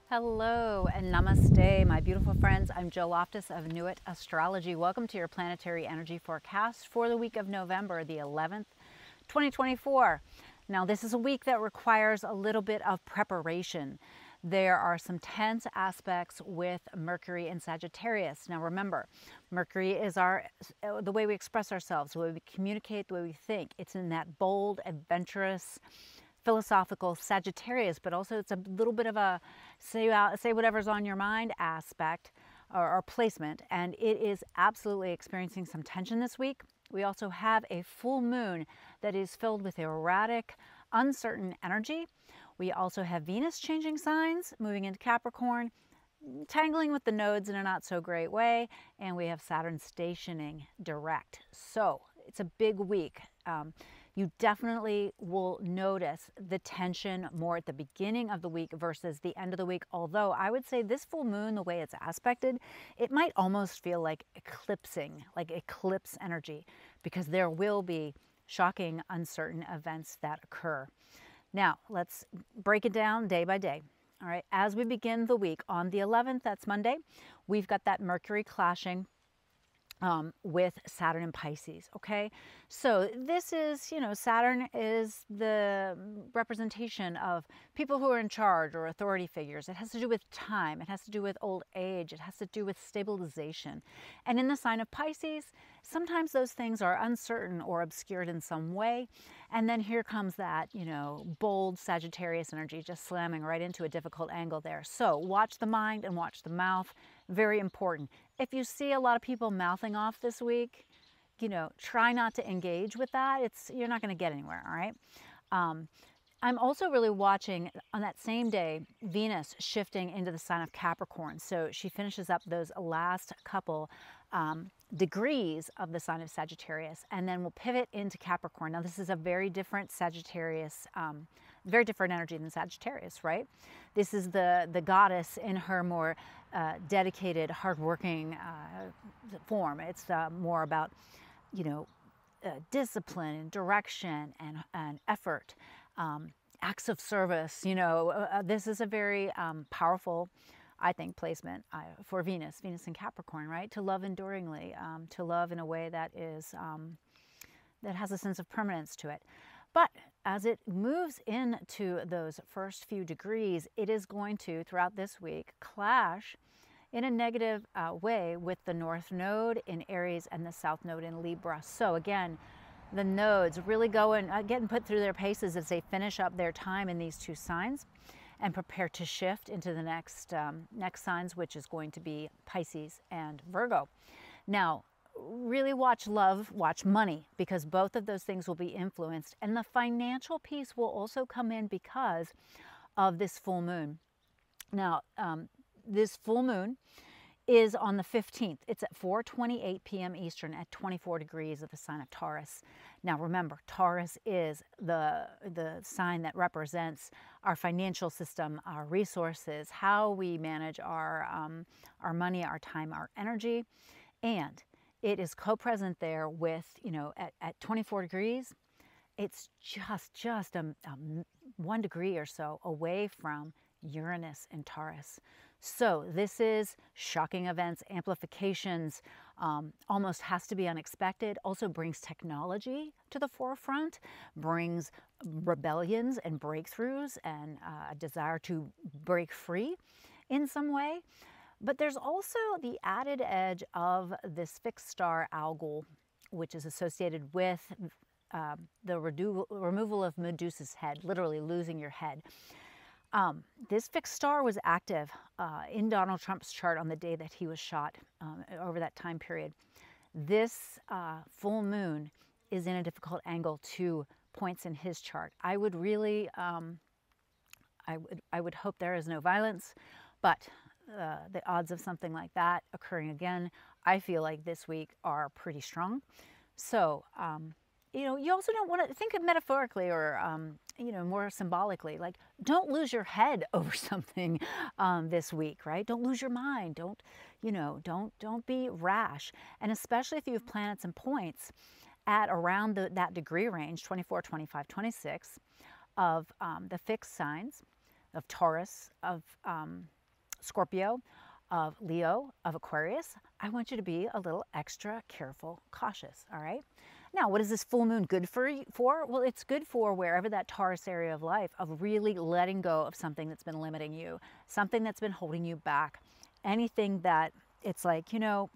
Hello and namaste, my beautiful friends. I'm Jill Loftus of Nuit Astrology. Welcome to your planetary energy forecast for the week of November the 11th, 2024. Now, this is a week that requires a little bit of preparation. There are some tense aspects with Mercury and Sagittarius. Now, remember, Mercury is the way we express ourselves, the way we communicate, the way we think. It's in that bold, adventurous, philosophical Sagittarius, but also it's a little bit of a say whatever's on your mind aspect or placement, and it is absolutely experiencing some tension this week. We also have a full moon that is filled with erratic, uncertain energy. We also have Venus changing signs, moving into Capricorn, tangling with the nodes in a not so great way, and we have Saturn stationing direct. So it's a big week. You definitely will notice the tension more at the beginning of the week versus the end of the week. Although I would say this full moon, the way it's aspected, it might almost feel like eclipsing, like eclipse energy, because there will be shocking, uncertain events that occur. Now, let's break it down day by day. All right, as we begin the week on the 11th, that's Monday, we've got that Mercury clashing with Saturn and Pisces. Okay, so this is, Saturn is the representation of people who are in charge or authority figures. It has to do with time, it has to do with old age, it has to do with stabilization. And in the sign of Pisces, sometimes those things are uncertain or obscured in some way. And then here comes that, bold Sagittarius energy just slamming right into a difficult angle there. So watch the mind and watch the mouth. Very important. If you see a lot of people mouthing off this week, try not to engage with that. You're not going to get anywhere, all right? I'm also really watching on that same day, Venus shifting into the sign of Capricorn. So she finishes up those last couple degrees of the sign of Sagittarius, and then we'll pivot into Capricorn. Now, this is a very different Sagittarius, very different energy than Sagittarius, right? This is the goddess in her more dedicated, hardworking form. It's more about, discipline and direction and effort, acts of service. This is a very powerful, I think, placement for Venus in Capricorn, right? To love enduringly, to love in a way that is that has a sense of permanence to it. But as it moves into those first few degrees, it is going to, throughout this week, clash in a negative way with the North Node in Aries and the South Node in Libra. So again, the nodes really getting put through their paces as they finish up their time in these two signs and prepare to shift into the next signs, which is going to be Pisces and Virgo. Now, really watch love, watch money, because both of those things will be influenced. And the financial piece will also come in because of this full moon. Now, this full moon is on the 15th. It's at 4:28 p.m. Eastern at 24 degrees of the sign of Taurus. Now remember, Taurus is the sign that represents our financial system, our resources, how we manage our money, our time, our energy. And it is co-present there with, at 24 degrees, it's just 1 degree or so away from Uranus and Taurus. So this is shocking events, amplifications, almost has to be unexpected, also brings technology to the forefront, brings rebellions and breakthroughs and a desire to break free in some way. But there's also the added edge of this fixed star algol, which is associated with the removal of Medusa's head, literally losing your head. This fixed star was active in Donald Trump's chart on the day that he was shot over that time period. This full moon is in a difficult angle to points in his chart. I would really, I would hope there is no violence, but the odds of something like that occurring again, I feel like this week are pretty strong. So, you also don't want to think of metaphorically or, more symbolically, like don't lose your head over something this week, right? Don't lose your mind. Don't be rash. And especially if you have planets and points at around that degree range, 24, 25, 26, of the fixed signs of Taurus, of Scorpio, of Leo, of Aquarius, I want you to be a little extra careful, cautious, all right? Now, what is this full moon good for? Well, it's good for wherever that Taurus area of life, of really letting go of something that's been limiting you, something that's been holding you back, anything that it's like, you know,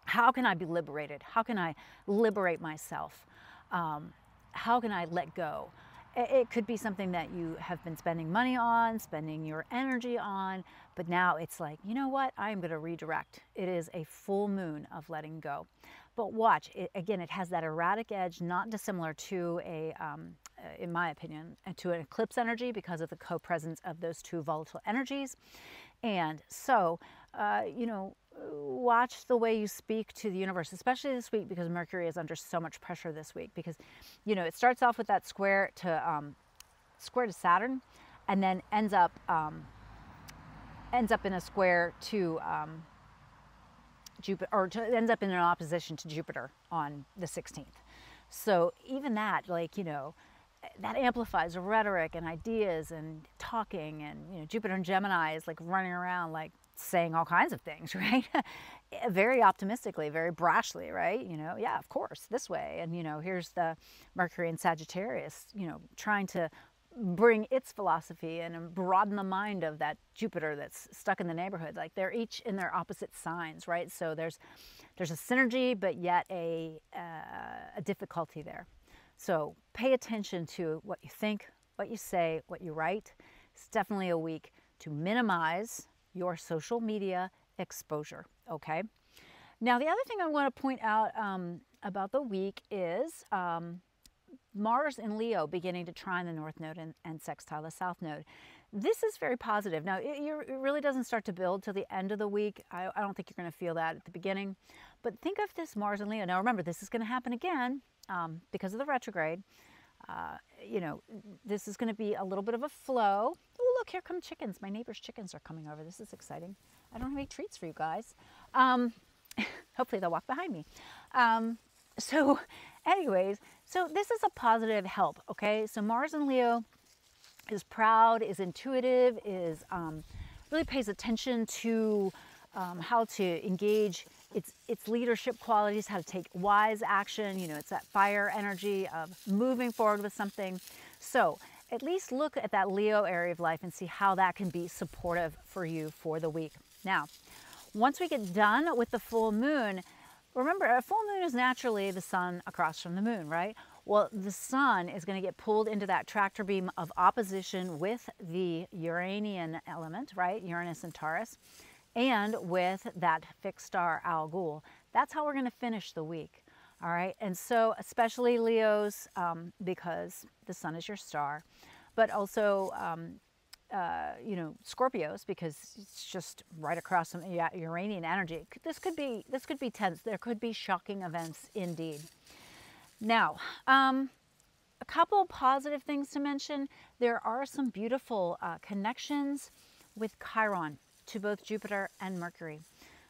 how can I be liberated? How can I liberate myself? How can I let go? It could be something that you have been spending money on, spending your energy on, but now it's like, you know what? I'm going to redirect. It is a full moon of letting go. But watch, again, it has that erratic edge, not dissimilar to in my opinion, to an eclipse energy because of the co-presence of those two volatile energies. And so, you know, watch the way you speak to the universe, especially this week because Mercury is under so much pressure this week because, you know, it starts off with that square to Saturn and then ends up in a square to Jupiter, or ends up in an opposition to Jupiter on the 16th. So even that, like, you know, that amplifies rhetoric and ideas and talking, and, you know, Jupiter and Gemini is like running around like saying all kinds of things, right? Very optimistically, very brashly, right? You know, yeah, of course, this way. And, you know, here's the Mercury and Sagittarius, you know, trying to bring its philosophy and broaden the mind of that Jupiter that's stuck in the neighborhood. Like they're each in their opposite signs, right? So there's a synergy, but yet a difficulty there. So pay attention to what you think, what you say, what you write. It's definitely a week to minimize your social media exposure, okay? Now, the other thing I want to point out about the week is Mars in Leo beginning to trine the North Node and sextile the South Node. This is very positive. Now, it really doesn't start to build till the end of the week. I don't think you're going to feel that at the beginning. But think of this Mars in Leo. Now, remember, this is going to happen again because of the retrograde. You know, this is going to be a little bit of a flow. Oh, look, here come chickens. My neighbor's chickens are coming over. This is exciting. I don't have any treats for you guys. Hopefully they'll walk behind me. So anyways, so this is a positive help, okay? So Mars in Leo is proud, is intuitive, is really pays attention to how to engage its leadership qualities, how to take wise action. You know, it's that fire energy of moving forward with something. So at least look at that Leo area of life and see how that can be supportive for you for the week. Now, once we get done with the full moon, remember, a full moon is naturally the sun across from the moon, right? Well, the sun is going to get pulled into that tractor beam of opposition with the Uranian element, right? Uranus and Taurus, and with that fixed star Al-Ghul. That's how we're going to finish the week, all right? And so especially Leos, because the sun is your star, but also you know, Scorpios, because it's just right across from Uranian energy. This could be tense. There could be shocking events indeed. Now, a couple positive things to mention. There are some beautiful connections with Chiron to both Jupiter and Mercury.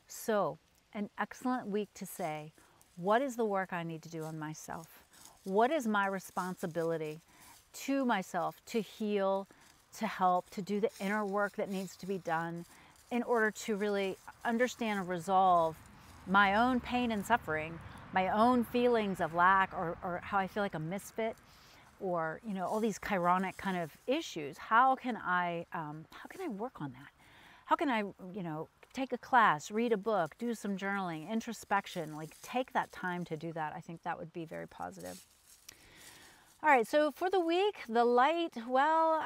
So an excellent week to say, what is the work I need to do on myself? What is my responsibility to myself to heal, to help, to do the inner work that needs to be done in order to really understand and resolve my own pain and suffering, my own feelings of lack, or how I feel like a misfit, or, you know, all these chironic kind of issues. How can I work on that? How can I, you know, take a class, read a book, do some journaling, introspection, like take that time to do that. I think that would be very positive. All right, so for the week, the light, well,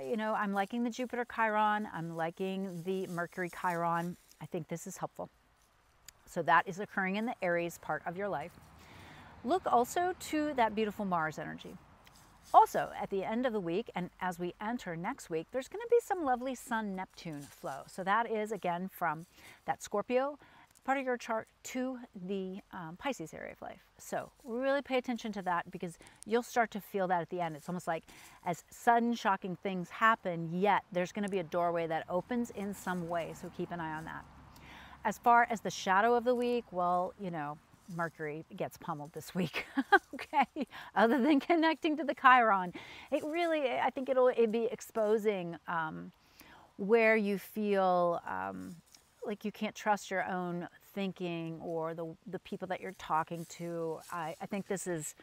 you know, I'm liking the Jupiter Chiron. I'm liking the Mercury Chiron. I think this is helpful. So that is occurring in the Aries part of your life. Look also to that beautiful Mars energy. Also, at the end of the week, and as we enter next week, there's going to be some lovely Sun-Neptune flow. So that is, again, from that Scorpio part of your chart to the Pisces area of life. So really pay attention to that, because you'll start to feel that at the end. It's almost like as sudden shocking things happen, yet there's going to be a doorway that opens in some way. So keep an eye on that. As far as the shadow of the week, well, you know, Mercury gets pummeled this week, okay? Other than connecting to the Chiron, it really, I think it'll be exposing where you feel like you can't trust your own thinking or the people that you're talking to. I think this is,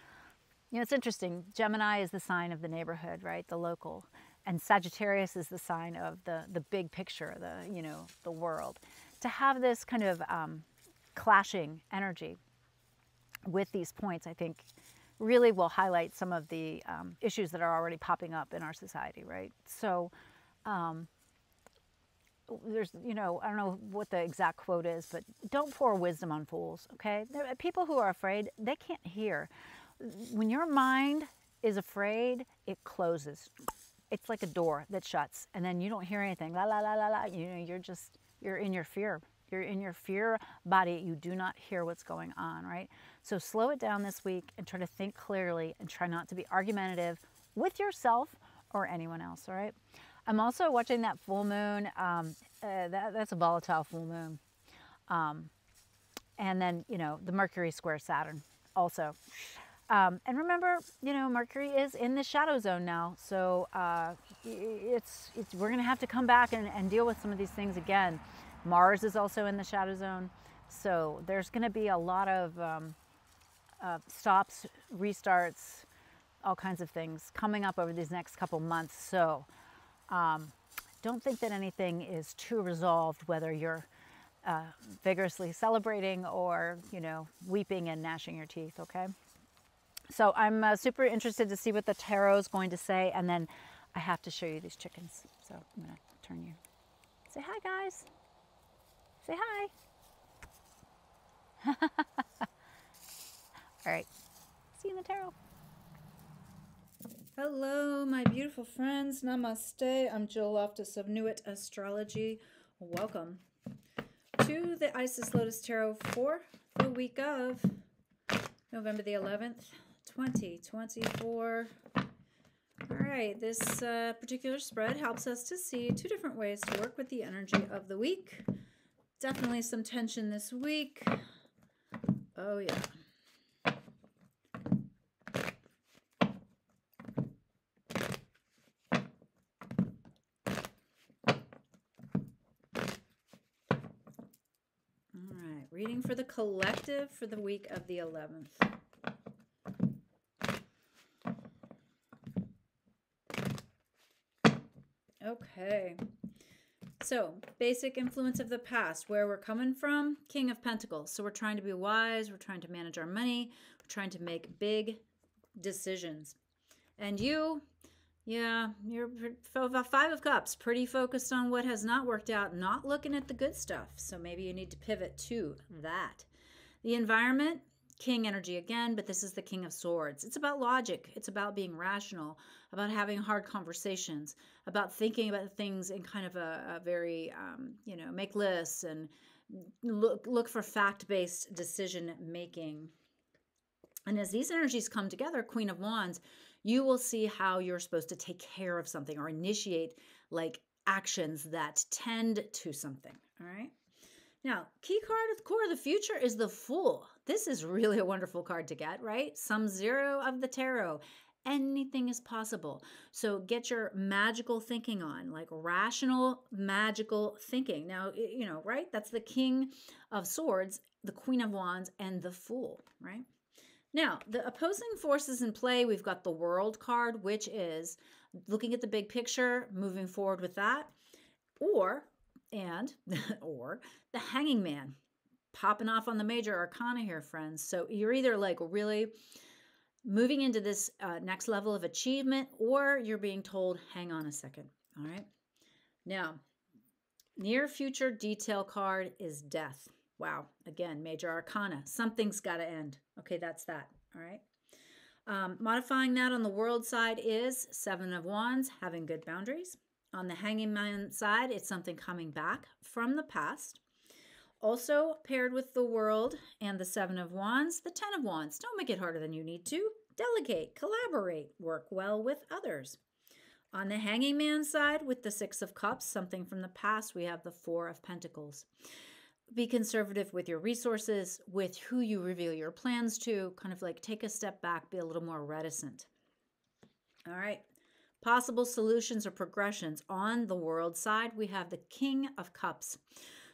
it's interesting. Gemini is the sign of the neighborhood, right? The local. And Sagittarius is the sign of the big picture, the world. To have this kind of clashing energy with these points, I think really will highlight some of the issues that are already popping up in our society, right? So there's, I don't know what the exact quote is, but don't pour wisdom on fools, okay? People who are afraid, they can't hear. When your mind is afraid, it closes. It's like a door that shuts, and then you don't hear anything. La la la la la. You're in your fear. You're in your fear body. You do not hear what's going on, right? So slow it down this week and try to think clearly and try not to be argumentative with yourself or anyone else, all right? I'm also watching that full moon. That's a volatile full moon. And then, the Mercury square Saturn also. And remember, Mercury is in the shadow zone now. So we're going to have to come back and deal with some of these things again. Mars is also in the shadow zone. So there's going to be a lot of stops, restarts, all kinds of things coming up over these next couple months. So don't think that anything is too resolved, whether you're vigorously celebrating or, weeping and gnashing your teeth, okay? So I'm super interested to see what the tarot is going to say, and then I have to show you these chickens. So I'm going to turn you. Say hi, guys. Say hi. All right. See you in the tarot. Hello, my beautiful friends. Namaste. I'm Jill Loftus of Nuit Astrology. Welcome to the Isis Lotus Tarot for the week of November the 11th, 2024. All right, this particular spread helps us to see two different ways to work with the energy of the week. Definitely some tension this week. Oh, yeah. Reading for the collective for the week of the 11th. Okay. So, basic influence of the past, where we're coming from, King of Pentacles. So we're trying to be wise, we're trying to manage our money, we're trying to make big decisions. And you're Five of Cups, pretty focused on what has not worked out, not looking at the good stuff. So maybe you need to pivot to that. The environment, King energy again, but this is the King of Swords. It's about logic. It's about being rational, about having hard conversations, about thinking about things in kind of a very, make lists and look for fact-based decision making. And as these energies come together, Queen of Wands, you will see how you're supposed to take care of something or initiate like actions that tend to something. All right. Now, key card at the core of the future is the Fool. This is really a wonderful card to get, right? Sum zero of the tarot. Anything is possible. So get your magical thinking on, like rational, magical thinking. Now, right? That's the King of Swords, the Queen of Wands, and the Fool, right? Now, the opposing forces in play, we've got the World card, which is looking at the big picture, moving forward with that, or the Hanging Man, popping off on the major arcana here, friends. So you're either like really moving into this next level of achievement, or you're being told, hang on a second, all right? Now, near future detail card is Death. Wow, again, major arcana. Something's got to end. Okay, that's that, all right? Modifying that on the World side is Seven of Wands, having good boundaries. On the Hanging Man side, it's something coming back from the past. Also paired with the World and the Seven of Wands, the Ten of Wands. Don't make it harder than you need to. Delegate, collaborate, work well with others. On the Hanging Man side, with the Six of Cups, something from the past, we have the Four of Pentacles. Be conservative with your resources, with who you reveal your plans to, kind of like take a step back, be a little more reticent. All right. Possible solutions or progressions. On the world side, we have the King of Cups.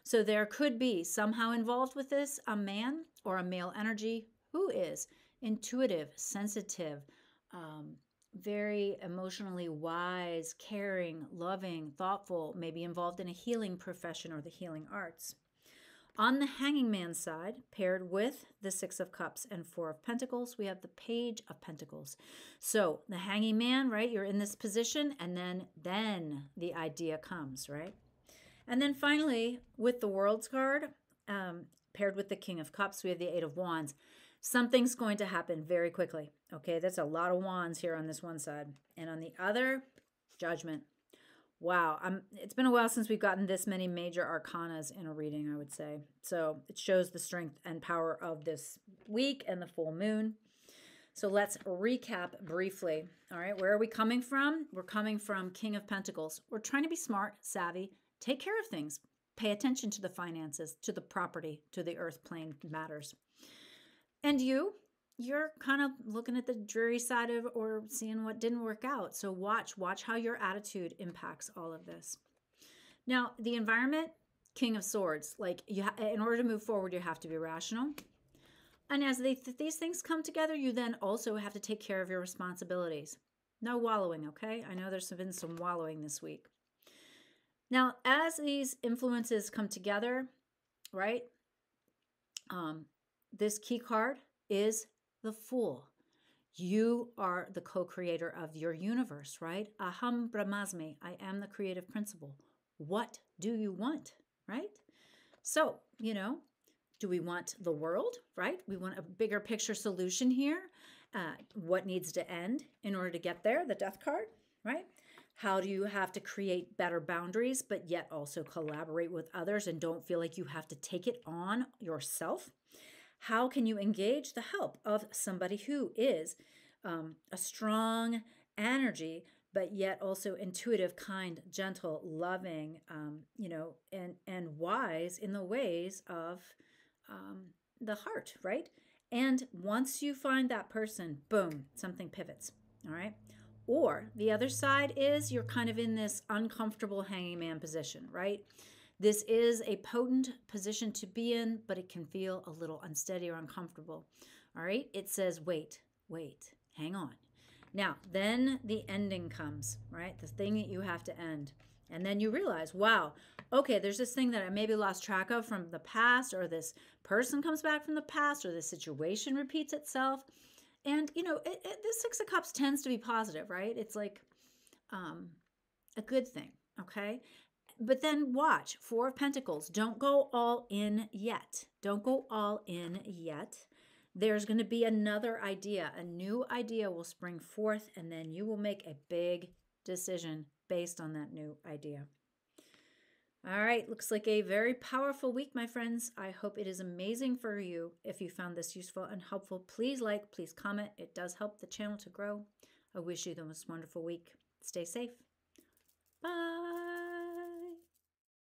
So there could be somehow involved with this a man or a male energy who is intuitive, sensitive, very emotionally wise, caring, loving, thoughtful, maybe involved in a healing profession or the healing arts. On the Hanging Man side, paired with the Six of Cups and Four of Pentacles, we have the Page of Pentacles. So the Hanging Man, right, you're in this position, and then the idea comes, right? And then finally, with the World's card, paired with the King of Cups, we have the Eight of Wands. Something's going to happen very quickly. Okay, that's a lot of wands here on this one side. And on the other, Judgment. Wow, it's been a while since we've gotten this many major arcanas in a reading, I would say. So it shows the strength and power of this week and the full moon. So let's recap briefly. All right, where are we coming from? We're coming from King of Pentacles. We're trying to be smart, savvy, take care of things. Pay attention to the finances, to the property, to the earth plane matters. And you're kind of looking at the dreary side of or seeing what didn't work out. So watch how your attitude impacts all of this. Now, the environment, King of Swords, like in order to move forward, you have to be rational. And as these things come together, you then also have to take care of your responsibilities. No wallowing, okay? I know there's been some wallowing this week. Now, as these influences come together, right? This key card is the Fool. You are the co-creator of your universe, right? Aham Brahmasmi, I am the creative principle. What do you want, right? So, do we want the world, right? We want a bigger picture solution here. What needs to end in order to get there? The Death card, right? How do you have to create better boundaries, but yet also collaborate with others and don't feel like you have to take it on yourself? How can you engage the help of somebody who is a strong energy, but yet also intuitive, kind, gentle, loving, and wise in the ways of the heart, right? And once you find that person, boom, something pivots, all right? Or the other side is you're kind of in this uncomfortable hanging man position, right? This is a potent position to be in, but it can feel a little unsteady or uncomfortable, all right? It says, wait, hang on. Now, then the ending comes, right? The thing that you have to end. And then you realize, wow, okay, there's this thing that I maybe lost track of from the past, or this person comes back from the past, or this situation repeats itself. And, this Six of Cups tends to be positive, right? It's like a good thing, okay? But then watch, Four of Pentacles. Don't go all in yet. Don't go all in yet. There's going to be another idea. A new idea will spring forth, and then you will make a big decision based on that new idea. All right, looks like a very powerful week, my friends. I hope it is amazing for you. If you found this useful and helpful, please like, please comment. It does help the channel to grow. I wish you the most wonderful week. Stay safe. Bye.